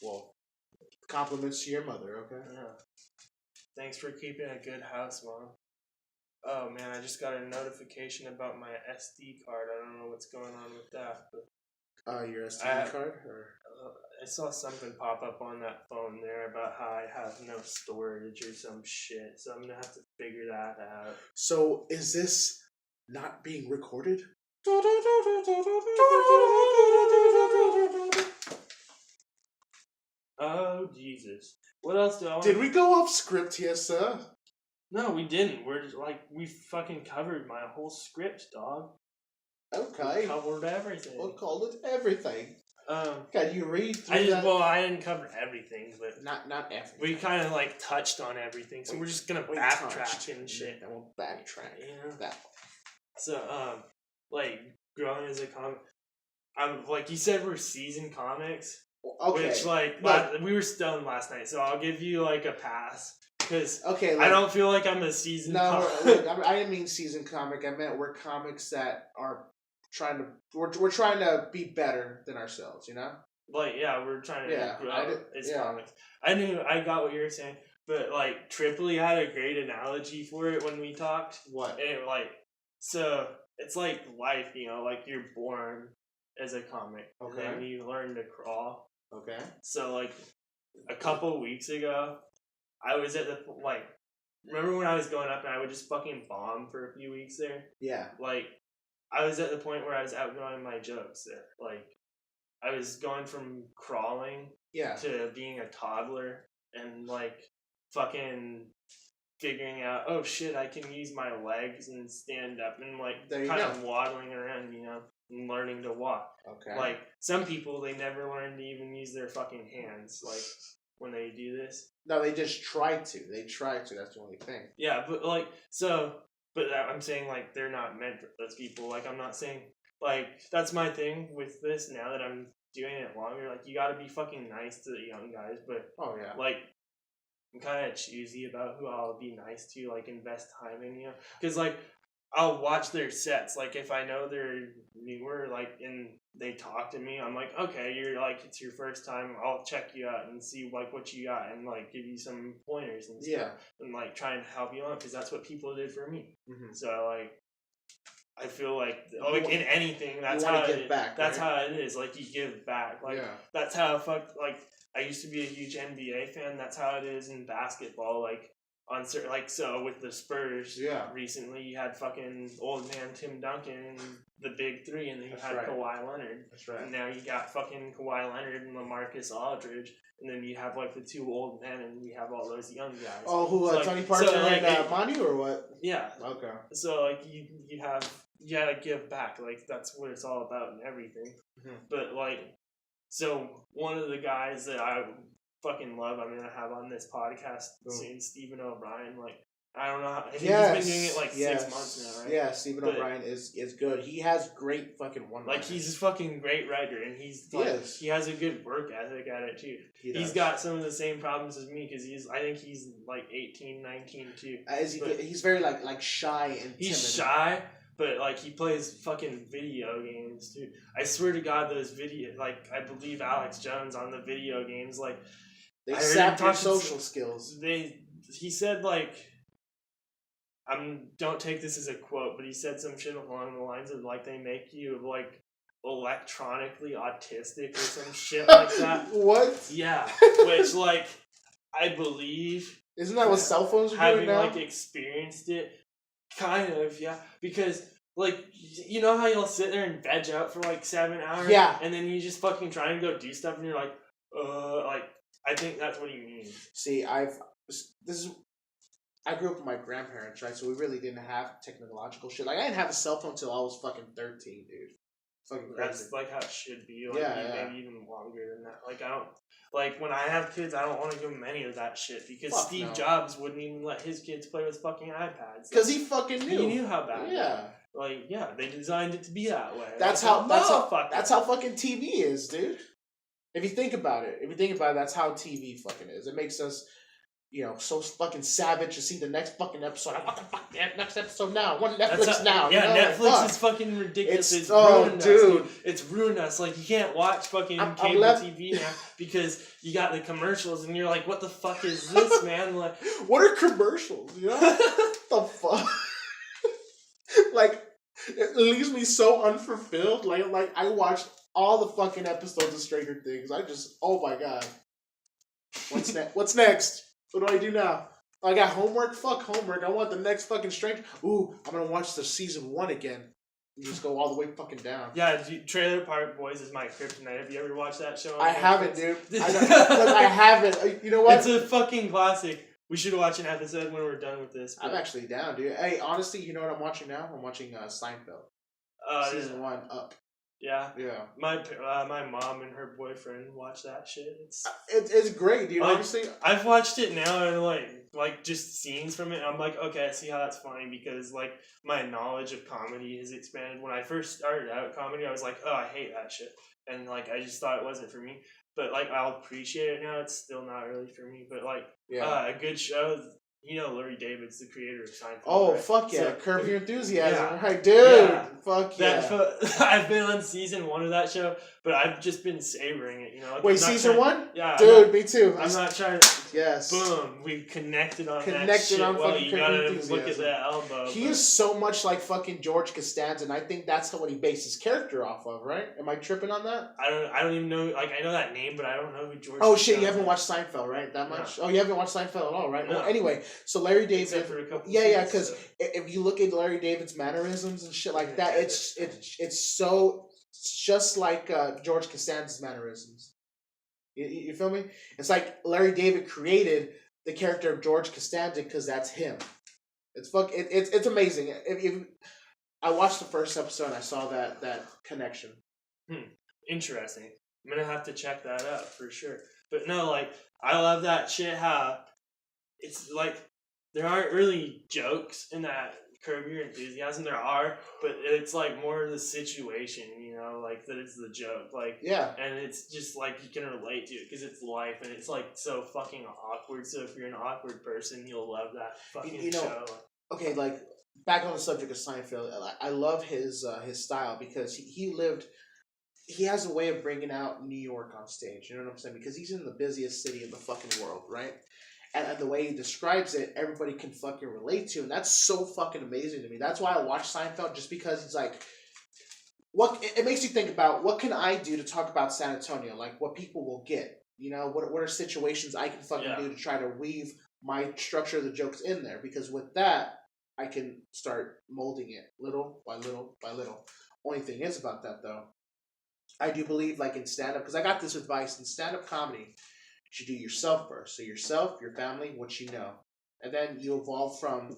Well, compliments to your mother, okay? Yeah. Thanks for keeping a good house, Mom. Oh man, I just got a notification about my SD card. I don't know what's going on with that, but Your SD card? Or? I saw something pop up on that phone there about how I have no storage or some shit, so I'm gonna have to figure that out. So, is this not being recorded? Oh, Jesus. What else do I want Did we go off script here, sir? No, we didn't. We're just like, we fucking covered my whole script, dog. Okay. We covered everything. We'll call it everything. Can you read through I didn't cover everything, but not everything. we kind of like touched on everything, so we're just gonna backtrack and shit. And we'll backtrack. Yeah. That. So like growing as a comic, I'm like you said, we're seasoned comics. Okay. Which we were stoned last night, so I'll give you like a pass. Because I don't feel like I'm a seasoned comic. I didn't mean seasoned comic. I meant we're comics that are trying to... We're trying to be better than ourselves, you know? Like, yeah, we're trying to grow as comics. I got what you were saying, but like Tripoli had a great analogy for it when we talked. What? And so it's like life, you know, like you're born as a comic. Okay. And then you learn to crawl. Okay. So like a couple weeks ago, I was at the, remember when I was going up and I would just fucking bomb for a few weeks there? Yeah. Like, I was at the point where I was outgrowing my jokes there. Like, I was going from crawling to being a toddler and, like, fucking figuring out, oh shit, I can use my legs and stand up and, like, kind of waddling around, you know, and learning to walk. Okay. Like, some people, they never learn to even use their fucking hands, like, when they do this. No, they just try to. That's the only thing. Yeah, but I'm saying, like, they're not meant for those people. Like, I'm not saying, like, that's my thing with this now that I'm doing it longer. Like, you gotta be fucking nice to the young guys, but, like, I'm kind of choosy about who I'll be nice to, like, invest time in, you know? Because, like, I'll watch their sets. Like, if I know they're newer, like, and they talk to me, I'm like, okay, you're, like, it's your first time. I'll check you out and see, like, what you got and, like, give you some pointers and stuff. Yeah. And, like, try and help you out because that's what people did for me. Mm-hmm. So, like, I feel like in anything, that's how it is. That's how it is. Like, you give back. Like, that's how I used to be a huge NBA fan. That's how it is in basketball. Like, on certain, like, so with the Spurs, recently you had fucking old man Tim Duncan and the big three, and then you had Kawhi Leonard. That's right. And now you got fucking Kawhi Leonard and LaMarcus Aldridge, and then you have like the two old men, and you have all those young guys. Oh, who Tony Parker and Manu or what? Yeah. Okay. So like you gotta give back. Like that's what it's all about and everything. Mm-hmm. But like, so one of the guys that I fucking love, I'm gonna have on this podcast soon, Stephen O'Brien. Like, I don't know how he's been doing it like 6 months now, right? Yeah, Stephen O'Brien is good. He has great fucking one. Like, he's a fucking great writer, and he has a good work ethic at it too. He's got some of the same problems as me because I think he's like 18, 19 too. He's very like shy and timid. He's shy. But, like, he plays fucking video games, too. I swear to God, those I believe Alex Jones on the video games, like... They sap your social skills. He said, like... don't take this as a quote, but he said some shit along the lines of, like, they make you, like, electronically autistic or some shit like that. What? Yeah. Which, like, I believe... Isn't that what cell phones are doing now? Having, like, experienced it... Kind of, yeah. Because, like, you know how you'll sit there and veg out for, like, 7 hours? Yeah. And then you just fucking try and go do stuff, and you're like, I think that's what he means. See, I grew up with my grandparents, right? So we really didn't have technological shit. Like, I didn't have a cell phone until I was fucking 13, dude. Fucking crazy. That's, like, how it should be. Like, maybe even longer than that. Like, when I have kids, I don't want to give them any of that shit because Steve Jobs wouldn't even let his kids play with fucking iPads. Because he fucking knew. He knew how bad. Yeah. Like, yeah, they designed it to be that way. That's how fucking TV is, dude. If you think about it, that's how TV fucking is. It makes us so fucking savage to see the next fucking episode. What the fuck, man? Next episode now. I want Netflix That's now. Yeah, Netflix Fuck. is fucking ridiculous. It's dude. ruined us, dude. It's ruined us. Like, you can't watch fucking cable TV now because you got the commercials, and you're like, what the fuck is this, man? Like, what are commercials? The fuck? Like, it leaves me so unfulfilled. Like I watched all the fucking episodes of Stranger Things. Oh my god. What's next? What's next? What do I do now? I got homework? Fuck homework. I want the next fucking Stranger. Ooh, I'm gonna watch the season 1 again. And just go all the way fucking down. Yeah, Trailer Park Boys is my kryptonite. Have you ever watched that show? I haven't, dude. I haven't. You know what? It's a fucking classic. We should watch an episode when we're done with this. I'm actually down, dude. Hey, honestly, you know what I'm watching now? I'm watching Seinfeld. Season 1 up. Yeah. Yeah. My mom and her boyfriend watch that shit. It's great, dude. Honestly, I've watched it now and like just scenes from it. I'm like, okay, I see how that's funny because like my knowledge of comedy has expanded. When I first started out comedy, I was like, oh, I hate that shit, and like I just thought it wasn't for me. But like I'll appreciate it now. It's still not really for me, but like a good show. Larry David's the creator of Seinfeld. Oh, right? Fuck yeah. Curb Your Enthusiasm. Yeah. Right, dude. Yeah. Fuck yeah. I've been on season 1 of that show, but I've just been savoring it, Wait, season 1? Yeah. Dude, me too. I'm not trying to... Yes. Boom. We connected on that shit. On well, fucking you Curb gotta Your Enthusiasm. look at that elbow. He is so much like fucking George Costanza, and I think that's what he based his character off of, right? Am I tripping on that? I don't even know... Like, I know that name, but I don't know who George Oh, Costanza shit, you haven't watched Seinfeld, right? That much? No. Oh, you haven't watched Seinfeld at all, right? No. Well, anyway, so Larry David... Except for a couple because if you look at Larry David's mannerisms and shit like that, it's so just like George Costanza's mannerisms. You feel me? It's like Larry David created the character of George Costanza because that's him. It's amazing. If I watched the first episode and I saw that connection. Interesting. I'm gonna have to check that out for sure. But no, like I love that shit. How it's like. There aren't really jokes in that Curb Your Enthusiasm. There are, but it's like more the situation, like that it's the joke. Like, yeah. And it's just like you can relate to it because it's life and it's like so fucking awkward. So if you're an awkward person, you'll love that fucking show. Okay, like back on the subject of Seinfeld, I love his style because he has a way of bringing out New York on stage. You know what I'm saying? Because he's in the busiest city in the fucking world, right? And the way he describes it, everybody can fucking relate to. And that's so fucking amazing to me. That's why I watch Seinfeld, just because it's like, it makes you think about, what can I do to talk about San Antonio? Like, what people will get? What are situations I can fucking do to try to weave my structure of the jokes in there? Because with that, I can start molding it little by little by little. Only thing is about that, though, I do believe, like in stand-up, because I got this advice in stand-up comedy, you should do yourself first. So yourself, your family, what you know. And then you evolve from,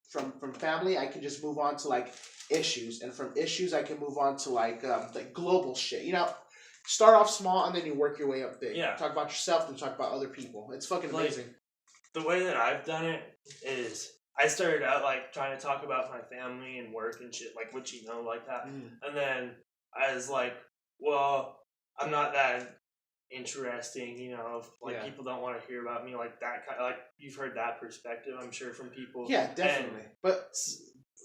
from family, I can just move on to, like, issues. And from issues, I can move on to, like global shit. Start off small, and then you work your way up big. Yeah. Talk about yourself, then talk about other people. It's fucking amazing. The way that I've done it is, I started out, like, trying to talk about my family and work and shit, like, what you know, like that. And then I was like, well, I'm not that interesting, people don't want to hear about me, like that kind of, like, you've heard that perspective, I'm sure, from people. Yeah, definitely. But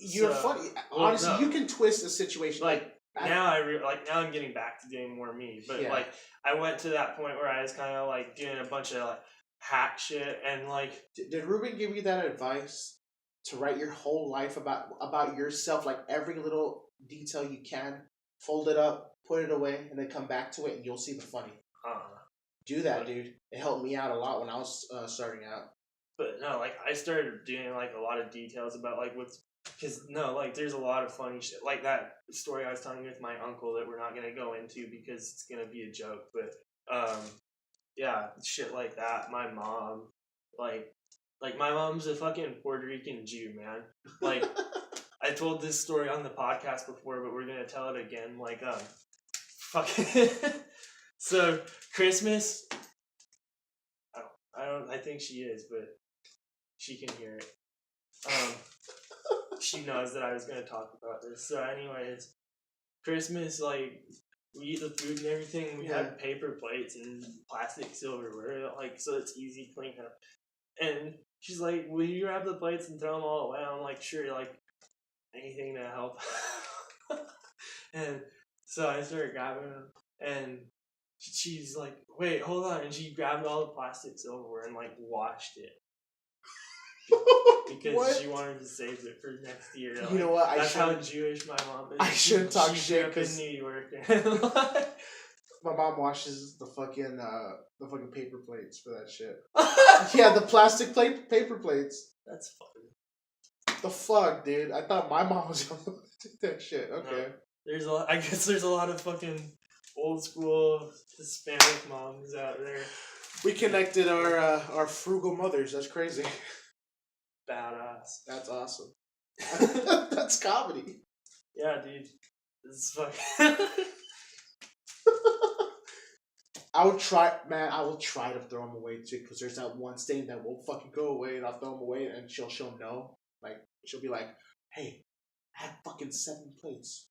you're funny. Honestly, you can twist a situation. Now I'm getting back to doing more me. But like I went to that point where I was kind of like doing a bunch of like hack shit and like. Did Ruben give you that advice to write your whole life about yourself, like every little detail you can, fold it up, put it away, and then come back to it, and you'll see the funny. Do that, dude. It helped me out a lot when I was starting out. But no, like I started doing like a lot of details about like there's a lot of funny shit, like that story I was telling you with my uncle that we're not gonna go into because it's gonna be a joke. But yeah, shit like that. My mom, like my mom's a fucking Puerto Rican Jew, man. Like I told this story on the podcast before, but we're gonna tell it again. Like fucking. So Christmas, I think she is, but she can hear it. She knows that I was going to talk about this. So anyways, Christmas, like, we eat the food and everything. We Yeah. have paper plates and plastic silverware, like, so it's easy clean up. And she's like, "Will you grab the plates and throw them all away?" I'm like, "Sure." Like, anything to help. And so I started grabbing them, and she's like, "Wait, hold on," and she grabbed all the plastic silverware and like washed it. Because What? she wanted to save it for next year. Like, You know what? That's how Jewish my mom is. I shouldn't talk she shit grew up because in New York. my mom washes the fucking paper plates for that shit. Yeah, the plastic paper plates. That's funny. The fuck, dude? I thought my mom was gonna do that shit. Okay. No, I guess there's a lot of fucking old school Hispanic moms out there. We connected our frugal mothers. That's crazy. Badass. That's awesome. That's comedy. Yeah, dude. This is fucking. I will try to throw them away too, because there's that one stain that won't fucking go away, and I'll throw them away, and she'll know. Like, she'll be like, "Hey, I had fucking 7 plates.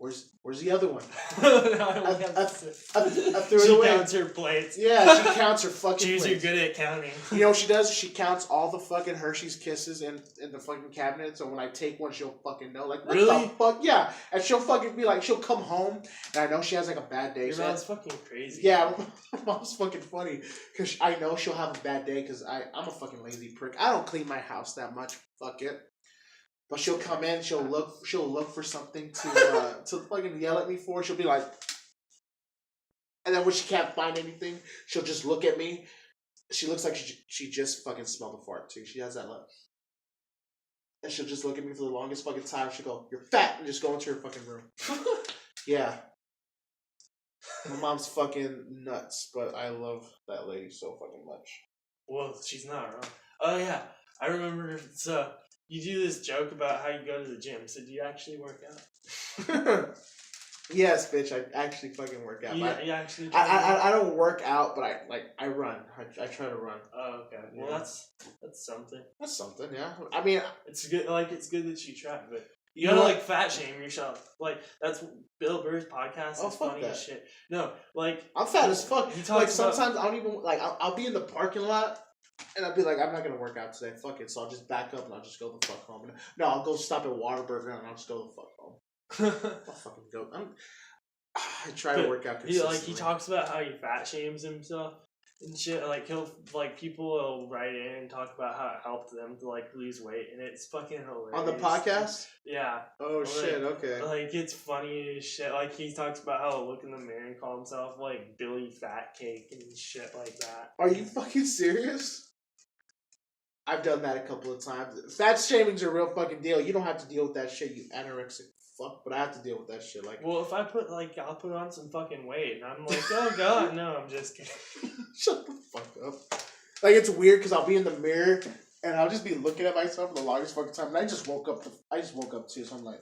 Where's the other one?" I threw it She away. counts her plates. Yeah, she counts her fucking Jews plates. are good at counting. You know what she does? She counts all the fucking Hershey's Kisses in the fucking cabinet, so when I take one, she'll fucking know. Like, what Really? the fuck? Yeah. And she'll fucking be like, she'll come home, and I know she has like a bad day. Your so mom's fucking crazy. yeah, my mom's fucking funny, because I know she'll have a bad day, because I'm a fucking lazy prick. I don't clean my house that much. Fuck it. But she'll come in, she'll look for something to fucking yell at me for. She'll be like, and then when she can't find anything, she'll just look at me. She looks like she just fucking smelled a fart too. She has that look. And she'll just look at me for the longest fucking time. She'll go, "You're fat," and just go into her fucking room. Yeah. My mom's fucking nuts, but I love that lady so fucking much. Well, she's not wrong. Oh yeah, I remember. So you do this joke about how you go to the gym. So do you actually work out? Yes, bitch. I actually fucking work out. You actually. I don't work out, but I run. I try to run. Oh, okay. Well, Yeah. that's something. That's something, yeah. I mean, It's good. Like, it's good that you try, but you You gotta know like fat shame yourself. Like, that's Bill Burr's podcast. Oh, Is fuck funny that. as shit. No, like, I'm fat as fuck. He talks Like, about- sometimes I don't even like. I'll be in the parking lot, and I'll be like, I'm not gonna work out today. Fuck it. So I'll just back up and I'll just go the fuck home. No, I'll go stop at Whataburger and I'll just go the fuck home. I'll fucking go. I try to work out consistently. he talks about how he fat shames himself and shit. Like, people will write in and talk about how it helped them to like lose weight, and it's fucking hilarious. On the podcast? Yeah. Oh Like- shit, okay. Like, it's funny as shit. Like, he talks about how to look in the mirror and call himself like Billy Fat Cake and shit like that. Are you fucking serious? I've done that a couple of times. Fat shaming's a real fucking deal. You don't have to deal with that shit, you anorexic fuck, but I have to deal with that shit. Like, Well, if I I'll put on some fucking weight, and I'm like, oh god, no, I'm just kidding. shut the fuck up. Like, it's weird because I'll be in the mirror and I'll just be looking at myself for the longest fucking time, and I just woke up too, so I'm like,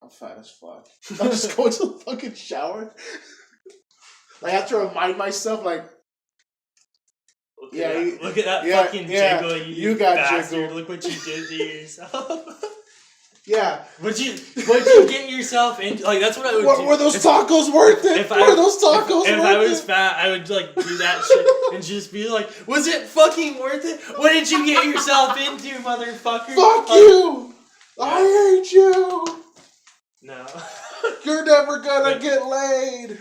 I'm fat as fuck. I'll just go into the fucking shower. Like, I have to remind myself, like, Look Yeah, at look at that yeah, fucking yeah, jiggle, you got bastard. jiggle. Look what you did to yourself. yeah. What'd you get yourself into? Like, that's what I would do. Were those tacos worth it? Were those tacos worth it? If I was fat, I would like do that shit and just be like, was it fucking worth it? What did you get yourself into, motherfucker? Fuck you! I hate you! No. You're never gonna get laid!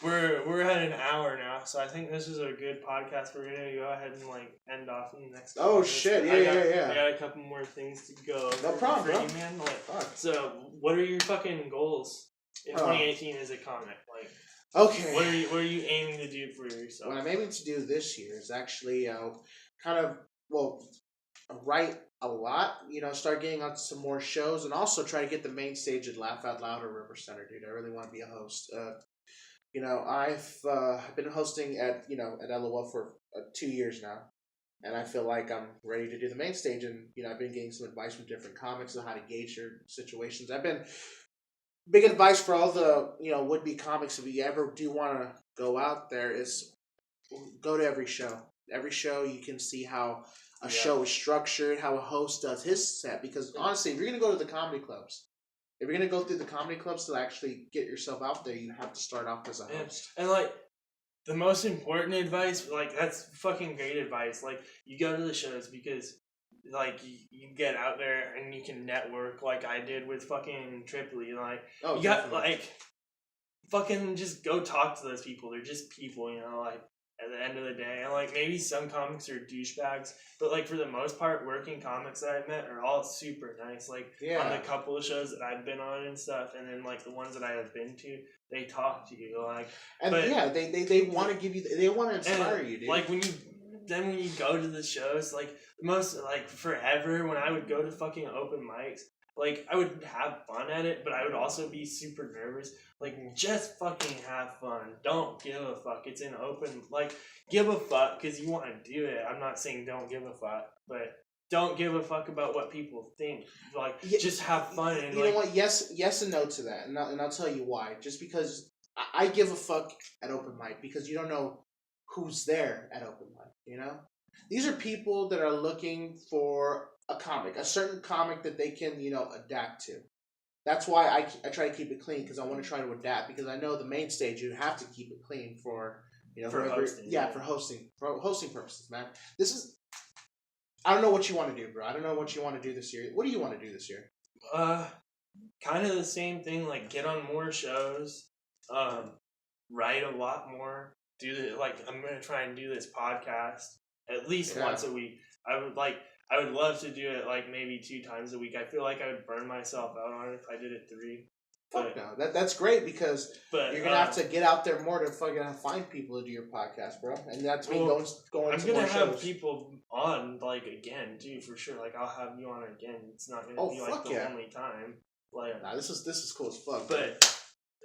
We're at an hour now, so I think this is a good podcast. We're gonna go ahead and like end off in the next. Oh, minutes. shit, I yeah. got a couple more things to go. No problem, for bro. you, man. Like, Fuck. so, what are your fucking goals in 2018 as a comic? Like, Okay. what are you aiming to do for yourself? What I'm aiming to do this year is actually write a lot, start getting on some more shows, and also try to get the main stage at Laugh Out Loud or River Center, dude. I really want to be a host. I've been hosting at LOL for 2 years now, and I feel like I'm ready to do the main stage, and I've been getting some advice from different comics on how to gauge your situations. I've been big advice for all the would-be comics. If you ever do want to go out there, is go to every show. Every show you can see how a show is structured, how a host does his set. Because honestly, if you're gonna go to the comedy clubs, If you're gonna go through the comedy clubs to actually get yourself out there, you have to start off as a host. And like the most important advice, like that's fucking great advice. Like you go to the shows because like you get out there and you can network like I did with fucking Tripoli. Like you got like fucking just go talk to those people. They're just people, you know, like at the end of the day. And like maybe some comics are douchebags, but like for the most part, working comics that I've met are all super nice. Like on the couple of shows that I've been on and stuff, and then like the ones that I have been to, they talk to you like, and but, they want to give you, they want to inspire you, dude. Like when you go to the shows, like most like forever when I would go to fucking open mics, like I would have fun at it, but I would also be super nervous. Like just fucking have fun. Don't give a fuck. It's an open, like give a fuck because you want to do it. I'm not saying don't give a fuck, but don't give a fuck about what people think. Like just have fun. And you know what? Yes and no to that, and I'll tell you why. Just because I give a fuck at open mic because you don't know who's there at open mic. You know, these are people that are looking for a comic, a certain comic that they can, you know, adapt to. That's why I try to keep it clean because I want to try to adapt because I know the main stage you have to keep it clean for, you know, for hosting. Yeah, for hosting purposes, man. This is, I don't know what you want to do, bro. I don't know what you want to do this year. What do you want to do this year? Kind of the same thing. Like get on more shows, write a lot more. I'm gonna try and do this podcast at least once a week. I would love to do it like maybe 2 times a week. I feel like I would burn myself out on it if I did it 3. Fuck no. That's great because you're gonna have to get out there more to fucking find people to do your podcast, bro. And that's me going. I'm gonna have people on like again, too, for sure. Like I'll have you on again. It's not gonna be like the only time. Like this is cool as fuck. But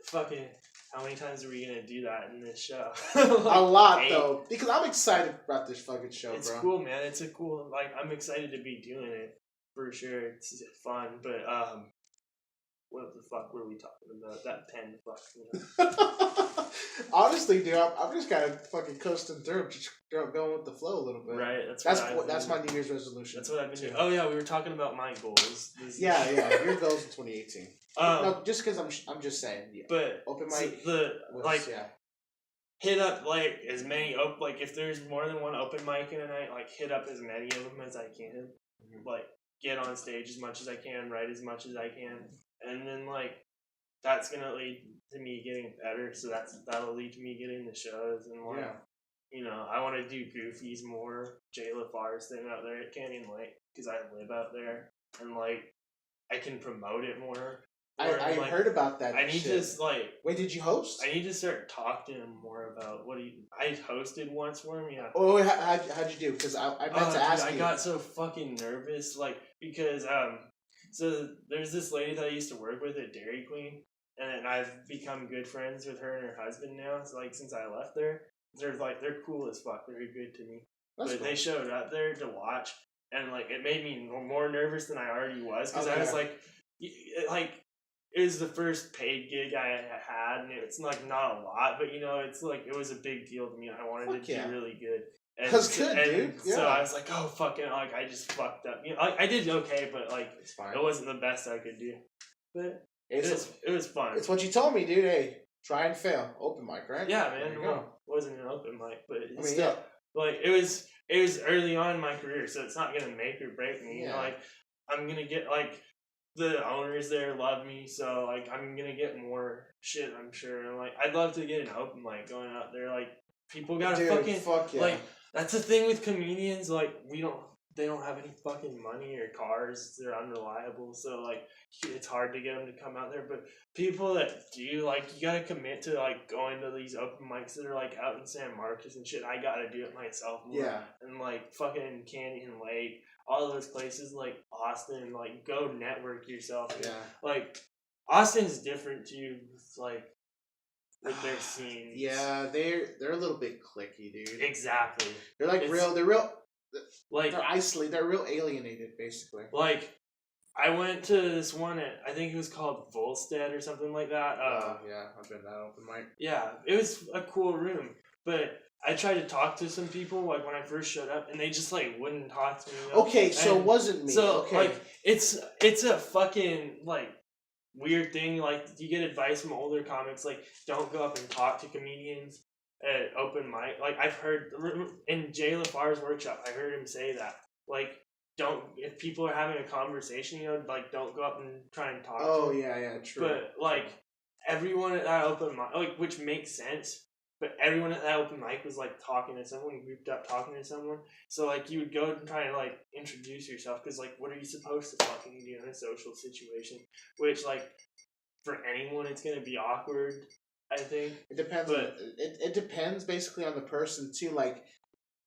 fucking. How many times are we gonna do that in this show? Like a lot, 8. Though, because I'm excited about this fucking show, it's bro. It's cool, man. It's a cool, like, I'm excited to be doing it for sure. It's fun, but what the fuck were we talking about? That pen, fuck. You know? Honestly, dude, I'm just kind of fucking coasting through, just going with the flow a little bit. Right. That's my New Year's resolution. That's what I've been doing. Oh yeah, we were talking about my goals. Yeah, your goals in 2018. No, just because I'm just saying. Yeah. But open mic. Hit up like as many like if there's more than one open mic in a night, like hit up as many of them as I can. Mm-hmm. Like get on stage as much as I can, write as much as I can, and then like that's gonna lead to me getting better. So that'll lead to me getting the shows and like you know I want to do Goofy's more, Jay LaFar's thing out there at Canyon Lake because I live out there and like I can promote it more. I heard about that. I need to Wait, did you host? I need to start talking to him more about I hosted once for him. Yeah. Oh, how'd you do? Because I meant to ask you. I got so fucking nervous, like because so there's this lady that I used to work with at Dairy Queen, and I've become good friends with her and her husband now. So like since I left there, they're cool as fuck. They're good to me. That's cool. They showed up there to watch, and like it made me more nervous than I already was because I was like. It was the first paid gig I had, and it's like not a lot, but you know, it's like it was a big deal to me. I wanted to do really good. And that's good, dude. Yeah. So I was like, oh fucking, like I just fucked up. You know, I did okay, but like it wasn't the best I could do. But it was fun. It's what you told me, dude. Hey, try and fail. Open mic, right? Yeah, man. It wasn't an open mic, but it's still like it was early on in my career, so it's not gonna make or break me. You know, like I'm gonna get like. The owners there love me, so like I'm gonna get more shit, I'm sure. And like I'd love to get an open mic going out there. Like people gotta like that's the thing with comedians. Like they don't have any fucking money or cars. They're unreliable, so like it's hard to get them to come out there. But people that do, like you gotta commit to like going to these open mics that are like out in San Marcos and shit. I gotta do it myself. Yeah. And like fucking Canyon Lake. All those places like Austin, like go network yourself. Yeah. Like Austin's different too. It's like with their scene. Yeah, they're a little bit cliquey, dude. Exactly. They're like real. Like they're isolated. They're real alienated, basically. Like I went to this one at I think it was called Volstead or something like that. Yeah, I've been that open mic. Yeah, it was a cool room, but. I tried to talk to some people like when I first showed up, and they just like wouldn't talk to me. Okay, so it wasn't me. So like it's a fucking like weird thing. Like, you get advice from older comics, like, don't go up and talk to comedians at open mic. Like, I've heard in Jay LaFar's workshop, I heard him say that. Like, don't, if people are having a conversation, like, don't go up and try and talk to them. Yeah, true. But, like, everyone at that open mic, like, which makes sense, but everyone at that open mic was, like, talking to someone, grouped up talking to someone. So, like, you would go and try to, like, introduce yourself, because, like, what are you supposed to fucking do in a social situation? Which, like, for anyone, it's going to be awkward, I think. It depends. But It depends basically on the person, too. Like,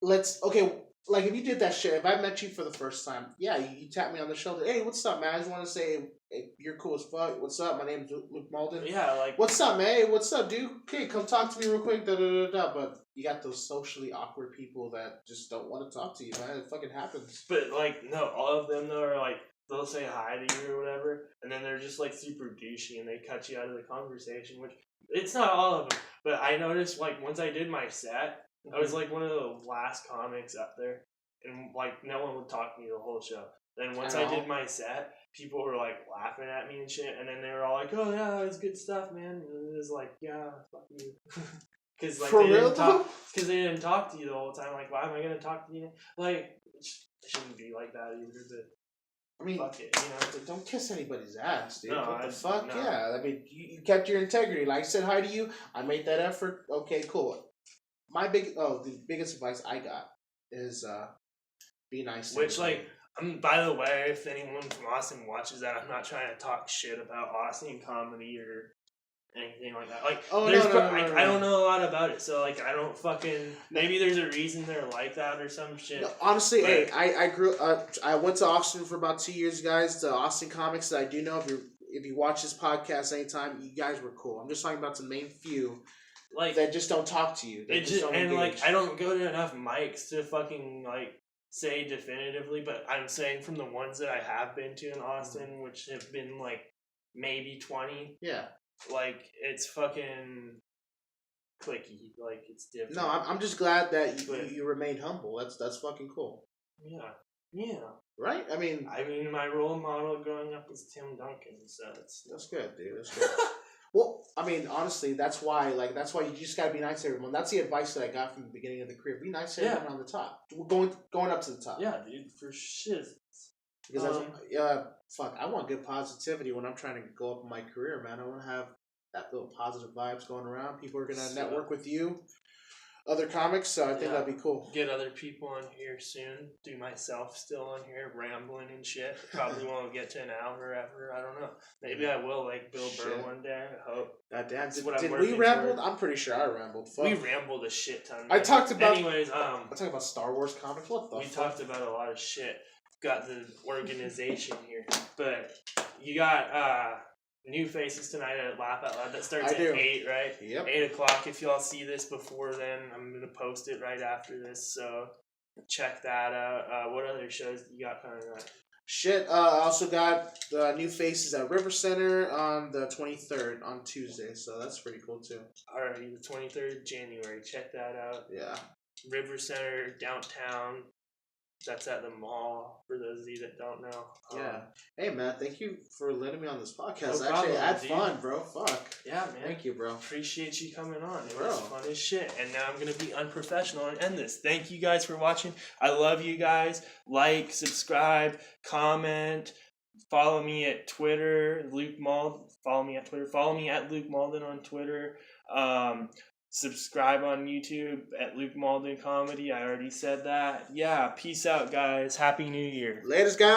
like, if you did that shit, if I met you for the first time, yeah, you tap me on the shoulder. Hey, what's up, man? I just want to say, hey, you're cool as fuck. What's up? My name's Luke Malden. yeah, like, What's up, man? Hey, what's up, dude? Okay, come talk to me real quick. Da da da da. But you got those socially awkward people that just don't want to talk to you, man. It fucking happens. but, like, no, all of them, though, are, like, they'll say hi to you or whatever, and then they're just, like, super douchey, and they cut you out of the conversation, which, it's not all of them, but I noticed, like, once I did my set, I was, like, one of the last comics up there, and, like, no one would talk to me the whole show. Then once I did my set, people were, like, laughing at me and shit, and then they were all like, oh, yeah, that was good stuff, man, and it was like, yeah, fuck you. Because, like, For they real, didn't talk to you the whole time. Like, why am I going to talk to you? Like, it shouldn't be like that either, but I mean, fuck it, don't kiss anybody's ass, dude. No, What the fuck? no. Yeah, I mean, you kept your integrity. Like I said hi to you, I made that effort. Okay, cool. The biggest advice I got is be nice. Which, like, by the way, if anyone from Austin watches that, I'm not trying to talk shit about Austin comedy or anything like that. Like, no. I don't know a lot about it, so, like, I don't fucking. Maybe there's a reason they're like that or some shit. No, honestly, hey, I grew up. I went to Austin for about 2 years, guys. The Austin comics that I do know, if you watch this podcast anytime, you guys were cool. I'm just talking about the main few, like, that just don't talk to you. Like, I don't go to enough mics to fucking, like, say definitively, but I'm saying from the ones that I have been to in Austin, which have been, like, maybe 20. Yeah. Like, it's fucking clicky. Like, it's different. No, I'm just glad that you remained humble. That's fucking cool. Yeah. Right? I mean, my role model growing up was Tim Duncan, so that's good, dude. That's good. Well, I mean, honestly, that's why you just gotta be nice to everyone. That's the advice that I got from the beginning of the career. Be nice to everyone on the top. We're going up to the top. Yeah, dude, for shit. Because I want good positivity when I'm trying to go up in my career, man. I want to have that little positive vibes going around. People are gonna network with you, other comics. So I think that'd be cool. Get other people on here soon. Do myself still on here rambling and shit. Probably won't get to an hour ever. I don't know. Maybe I will, like Bill Burr one day. I hope. Goddamn. Did we ramble? I'm pretty sure I rambled. Fuck. We rambled a shit ton. I talked about. Anyways, I talked about Star Wars comics. What the? We talked about a lot of shit. Got the organization here, but you got new faces tonight at Laugh Out Loud. That starts at 8, right? Yep. 8 o'clock. If y'all see this before then, I'm gonna post it right after this. So check that out. What other shows do you got coming up? Shit. I also got new faces at River Center on the 23rd on Tuesday. So that's pretty cool too. Alrighty, the 23rd of January. Check that out. Yeah. River Center downtown. That's at the mall, for those of you that don't know. Yeah. Hey, man, thank you for letting me on this podcast. No Actually, problem, I had dude. fun, bro. Fuck. Yeah, man. Thank you, bro. Appreciate you coming on. It was fun as shit. And now I'm going to be unprofessional and end this. Thank you guys for watching. I love you guys. Like, subscribe, comment. Follow me at Twitter, Luke Malden. Follow me at Twitter. Follow me at Luke Malden on Twitter. Subscribe on YouTube at Luke Malden Comedy. I already said that. Yeah, peace out, guys. Happy New Year. Latest, guys.